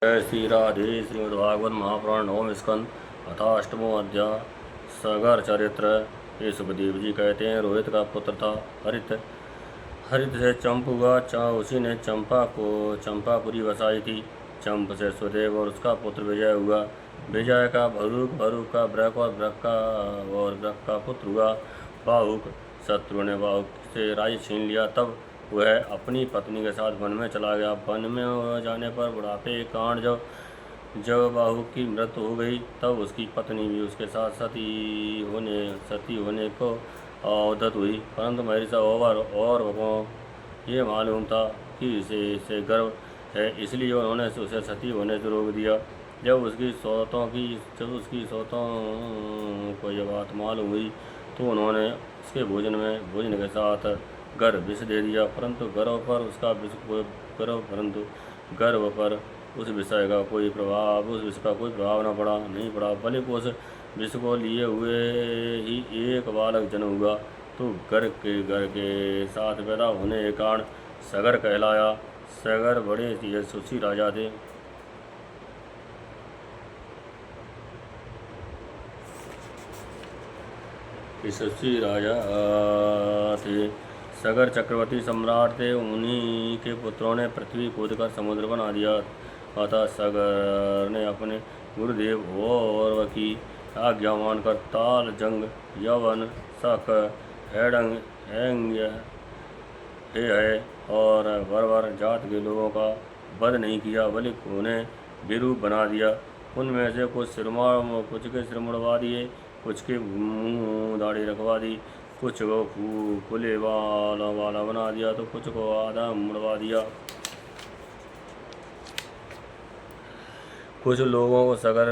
जय श्री राधे। श्रीमद्भागवत महापुराण नवम स्कंद अथाष्टमो अध्याय सगर चरित्र। ये सुखदेव जी कहते हैं, रोहित का पुत्र था हरित। हरित से चंप हुआ। उसी ने चंपापुरी बसाई थी। चंप से सुदेव और उसका पुत्र विजय हुआ। विजय का भरूक, भरूक का ब्रक और ब्रक का पुत्र हुआ बाहुक। शत्रु ने बाहुक से राज्य छीन लिया। तब वह अपनी पत्नी के साथ वन में चला गया। वन में जाने पर बुढ़ापे के कारण जब बाहुक की मृत्यु हो गई, तब उसकी पत्नी भी उसके साथ सती होने को अवदत हुई। परंतु महर्षि और को ये मालूम था कि इसे गर्व है, इसलिए उन्होंने उसे सती होने से रोक दिया। जब उसकी सौतों को यह बात मालूम हुई, तो उन्होंने उसके भोजन के साथ विष दे दिया। परंतु गर्भ पर उस विष का कोई प्रभाव नहीं पड़ा। बल्कि उस विष को लिए हुए ही एक बालक जन्म हुआ, तो घर के साथ पैदा होने के कारण सगर कहलाया। सगर बड़े यशस्वी राजा थे। सगर चक्रवर्ती सम्राट थे। उन्हीं के पुत्रों ने पृथ्वी खोदकर समुद्र बना दिया। अतः सगर ने अपने गुरुदेव और की आज्ञा मानकर ताल, जंग, यवन, शक, हेडंग, है और बर्बर जात के लोगों का वध नहीं किया, बल्कि उन्हें विरूप बना दिया। उनमें से कुछ के सिर मुड़वा दिए, कुछ के मुंह दाढ़ी रखवा दी, कुछ को खुले वाला बना दिया, तो कुछ को आधा मुड़वा दिया। कुछ लोगों को सगर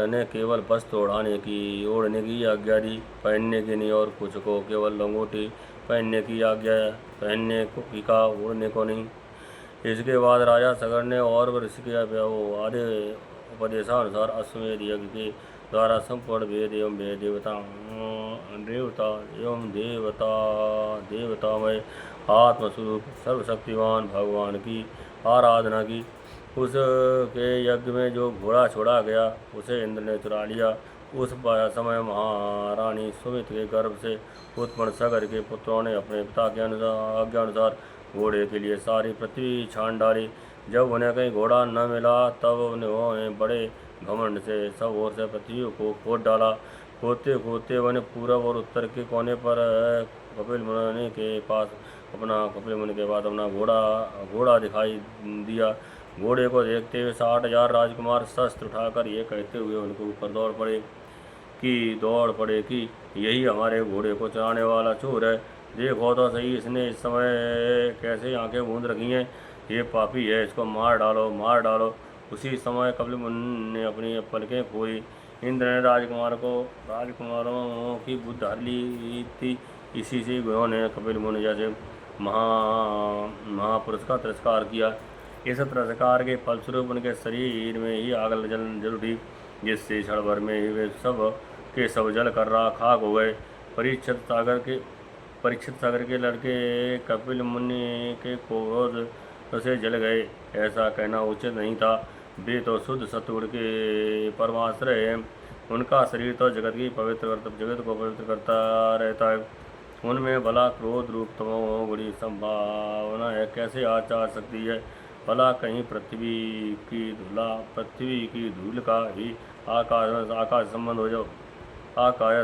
ने केवल वस्त्र ओढ़ने की आज्ञा दी, पहनने की नहीं, और कुछ को केवल लंगोटी पहनने की आज्ञा, ओढ़ने को नहीं। इसके बाद राजा सगर ने और ऋषि के आदि उपदेशानुसार अश्वमेध यज्ञ के द्वारा संपूर्ण वेद एवं देवतामय आत्मस्वरूप सर्वशक्तिमान भगवान की आराधना की। उसके यज्ञ में जो घोड़ा छोड़ा गया, उसे इंद्र ने चुरा लिया। उस समय महारानी सुमित के गर्भ से उत्पन्न सगर के पुत्रों ने अपने पिता के आज्ञानुसार घोड़े के लिए सारी पृथ्वी छान डाली। जब उन्हें कहीं घोड़ा न मिला, तब उन्होंने बड़े घमंड से सब ओर से पृथ्वी को खोद डाला। खोदते खोदते उन्हें पूरब और उत्तर के कोने पर कपिल मुनि के पास अपना घोड़ा दिखाई दिया। घोड़े को देखते हुए 60,000 राजकुमार शस्त्र उठाकर ये कहते हुए उनके ऊपर दौड़ पड़े कि यही हमारे घोड़े को चलाने वाला चोर है। देखो तो सही, इसने इस समय कैसे आंखें मूंद रखी हैं। ये पापी है, इसको मार डालो। उसी समय कपिल मुनि ने अपनी पलकें खोली। इंद्र ने राजकुमारों की बुद्धि हर ली थी। इसी से उन्होंने कपिल मुनि जैसे महापुरुष का तिरस्कार किया। इस तिरस्कार के फलस्वरूप उनके शरीर में ही आग जल उठी, जिससे क्षण भर में ही वे सब जल कर खाक हो गए। परीक्षित सागर के लड़के कपिल मुनि के क्रोध से जल गए। ऐसा कहना उचित नहीं था। वे तो शुद्ध सत्वगुण के परमाश्रय हैं। उनका शरीर तो जगत को पवित्र करता रहता है। उनमें भला क्रोध रूप तमोगुणी संभावना है कैसे आ सकती है। भला कहीं पृथ्वी की धूल का ही आकाश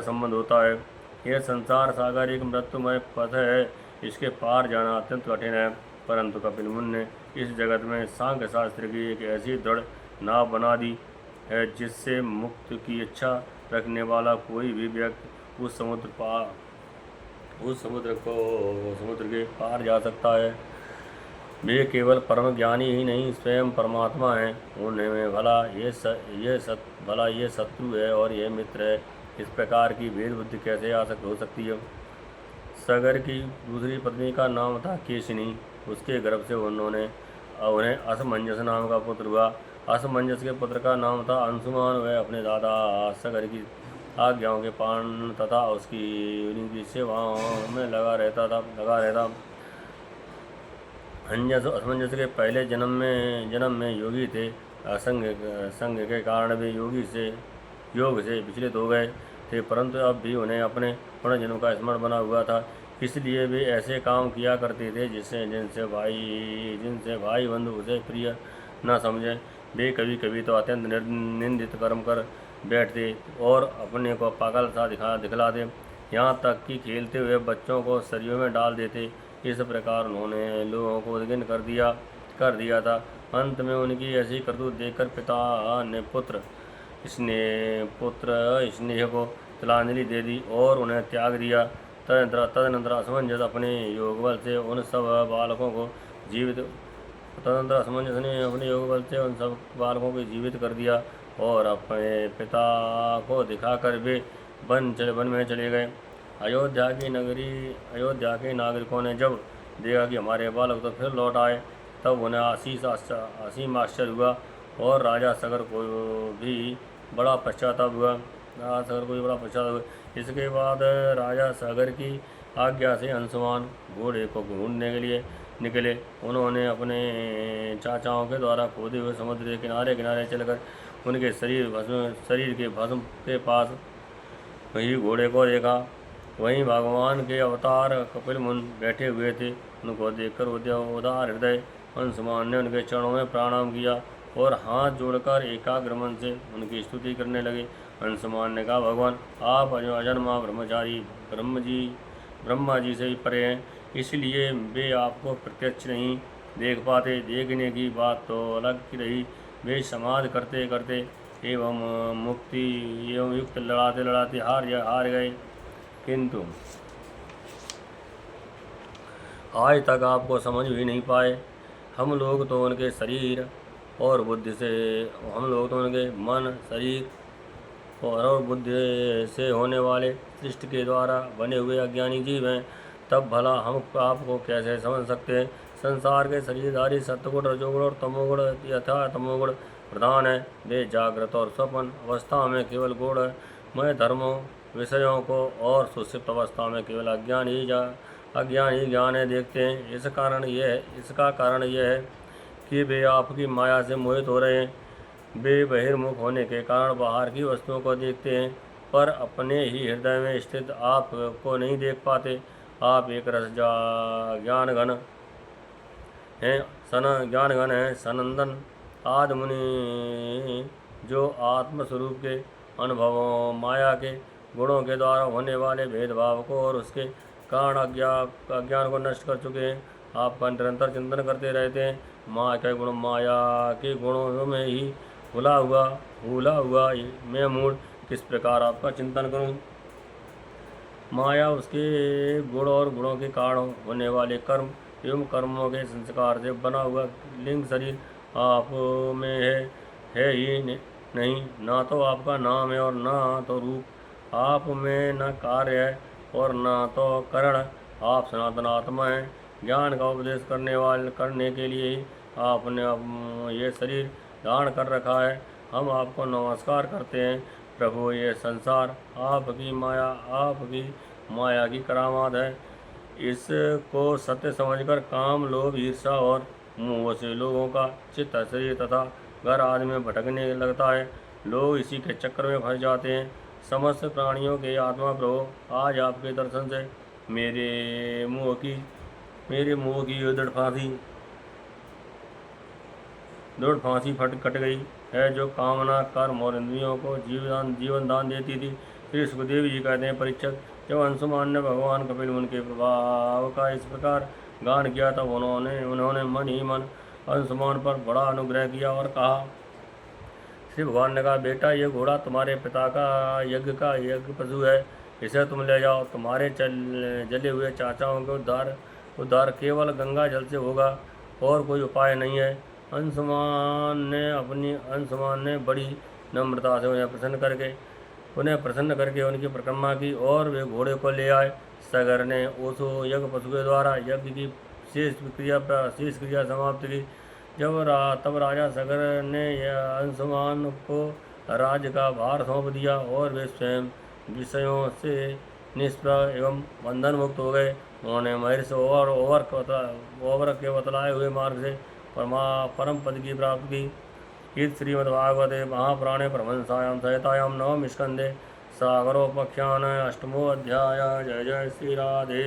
संबंध होता है। यह संसार सागर एक मृत्युमय पथ है, इसके पार जाना अत्यंत कठिन है। परंतु कपिल मुनि ने इस जगत में सांख्य शास्त्र की एक ऐसी दृढ़ नाव बना दी है, जिससे मुक्त की इच्छा रखने वाला कोई भी व्यक्ति उस समुद्र के पार जा सकता है। वे केवल परम ज्ञानी ही नहीं, स्वयं परमात्मा हैं। उनमें भला ये शत्रु है और यह मित्र है, इस प्रकार की भेद बुद्धि कैसे हो सकती है। सगर की दूसरी पत्नी का नाम था केशिनी। उसके गर्भ से उन्हें असमंजस नाम का पुत्र हुआ। असमंजस के पुत्र का नाम था अंशुमान। वह अपने दादा सगर की आज्ञाओं के पालन तथा उनकी सेवाओं में लगा रहता। असमंजस के पहले जन्म में योगी थे। असंग संग के कारण वे योग से विचलित हो गए थे, परंतु अब भी उन्हें अपने पुनर्जन्म का स्मरण बना हुआ था। इसलिए वे ऐसे काम किया करते थे जिनसे भाई बंधु उसे प्रिय न समझें। वे कभी कभी तो अत्यंत निंदित कर्म कर बैठते और अपने को पागल सा दिखलाते, यहाँ तक कि खेलते हुए बच्चों को सरियों में डाल देते। इस प्रकार उन्होंने लोगों को उद्विग्न कर दिया था। अंत में उनकी ऐसी करतूत देखकर पिता ने पुत्र स्नेह को तिलांजलि दे दी और उन्हें त्याग दिया। तदनंतर असमंजस अपने योगबल से उन सब बालकों को जीवित जीवित कर दिया और अपने पिता को दिखाकर वे वन में चले गए। अयोध्या के नागरिकों ने जब देखा कि हमारे बालक तो फिर लौट आए, तब उन्हें असीम आश्चर्य हुआ और राजा सगर को भी बड़ा पश्चाताप हुआ। इसके बाद राजा सागर की आज्ञा से अंशुमान घोड़े को ढूंढने के लिए निकले। उन्होंने अपने चाचाओं के द्वारा खोदे हुए समुद्र के किनारे किनारे चलकर उनके शरीर के भस्म के पास वही घोड़े को देखा। वहीं भगवान के अवतार कपिल मुनि बैठे हुए थे। उनको देखकर उदार हृदय अंशुमान ने उनके चरणों में प्रणाम किया और हाथ जोड़कर एकाग्र मन से उनकी स्तुति करने लगे। अंशुमान ने कहा, भगवान आप अजन्मा ब्रह्मचारी ब्रह्मा जी से भी परे हैं, इसलिए वे आपको प्रत्यक्ष नहीं देख पाते। देखने की बात तो अलग की रही, वे समाधि करते करते एवं मुक्ति एवं युक्त लड़ाते लड़ाते हार गए, किंतु आज तक आपको समझ भी नहीं पाए। हम लोग तो उनके मन शरीर और बुद्धि से होने वाले सृष्टि के द्वारा बने हुए अज्ञानी जीव हैं, तब भला हम आपको कैसे समझ सकते हैं। संसार के शरीरधारी सत्वगुण रजोगुण और तमोगुण यथा तमोगुण प्रधान है। वे जागृत और स्वप्न अवस्था में केवल गुणमय धर्मों विषयों को और सुषुप्त अवस्था में केवल अज्ञान ही ज्ञान है देखते हैं। इसका कारण यह है कि वे आपकी माया से मोहित हो रहे हैं। वे बहिर्मुख होने के कारण बाहर की वस्तुओं को देखते हैं, पर अपने ही हृदय में स्थित आप को नहीं देख पाते। आप एक रस ज्ञान घन हैं सनंदन आदि मुनि, जो आत्मस्वरूप के अनुभवों माया के गुणों के द्वारा होने वाले भेदभाव को और उसके कारण अज्ञान को नष्ट कर चुके हैं। आपका निरंतर चिंतन करते रहते हैं। माया के गुणों में ही भूला हुआ मैं मूढ़ किस प्रकार आपका चिंतन करूं। माया उसके गुण और गुणों के कारण होने वाले कर्म एवं कर्मों के संस्कार से बना हुआ लिंग शरीर आप में है ही नहीं। ना तो आपका नाम है और ना तो रूप। आप में न कार्य है और ना तो करण। आप सनातन आत्मा हैं। ज्ञान का उपदेश करने के लिए ही आपने ये शरीर धारण कर रखा है। हम आपको नमस्कार करते हैं प्रभु। ये संसार आपकी माया की करामात है। इसको सत्य समझकर काम लोभ ईर्षा और मोह से लोगों का चित्त शरीर तथा घर आदि में भटकने लगता है। लोग इसी के चक्कर में फंस जाते हैं। समस्त प्राणियों के आत्मा प्रभु, आज आपके दर्शन से मेरे मुँह की दृढ़ फांसी कट गई है, जो कामना कर्म और इंद्रियों को जीवन दान देती थी। श्री सुखदेव जी कहते हैं, परीक्षित, जब अंशुमान ने भगवान कपिल मुनि के प्रभाव का इस प्रकार गान किया तब उन्होंने मन ही मन अंशुमान पर बड़ा अनुग्रह किया और कहा। श्री भगवान ने कहा, बेटा, ये घोड़ा तुम्हारे पिता का यज्ञ पशु है, इसे तुम ले जाओ। तुम्हारे जले हुए चाचाओं के उद्धार केवल गंगा जल से होगा और कोई उपाय नहीं है। अंशुमान ने बड़ी नम्रता से उन्हें प्रसन्न करके उनकी परिक्रमा की और वे घोड़े को ले आए। सगर ने उस यज्ञ पशु के द्वारा यज्ञ की शेष क्रिया समाप्त की। तब राजा सगर ने अंशुमान को राज्य का भार सौंप दिया और वे स्वयं विषयों से निष्प्रभ एवं बंधन मुक्त हो गए। उन्होंने महर्षि ओवर के बतलाए हुए मार्ग से परम पद की प्राप्ति की। इति श्रीमद्भागवते महापुराणे परमहंसायां संहितायां नवम स्कन्धे सागरोपाख्यान अष्टमो अध्याय। जय जय श्री राधे।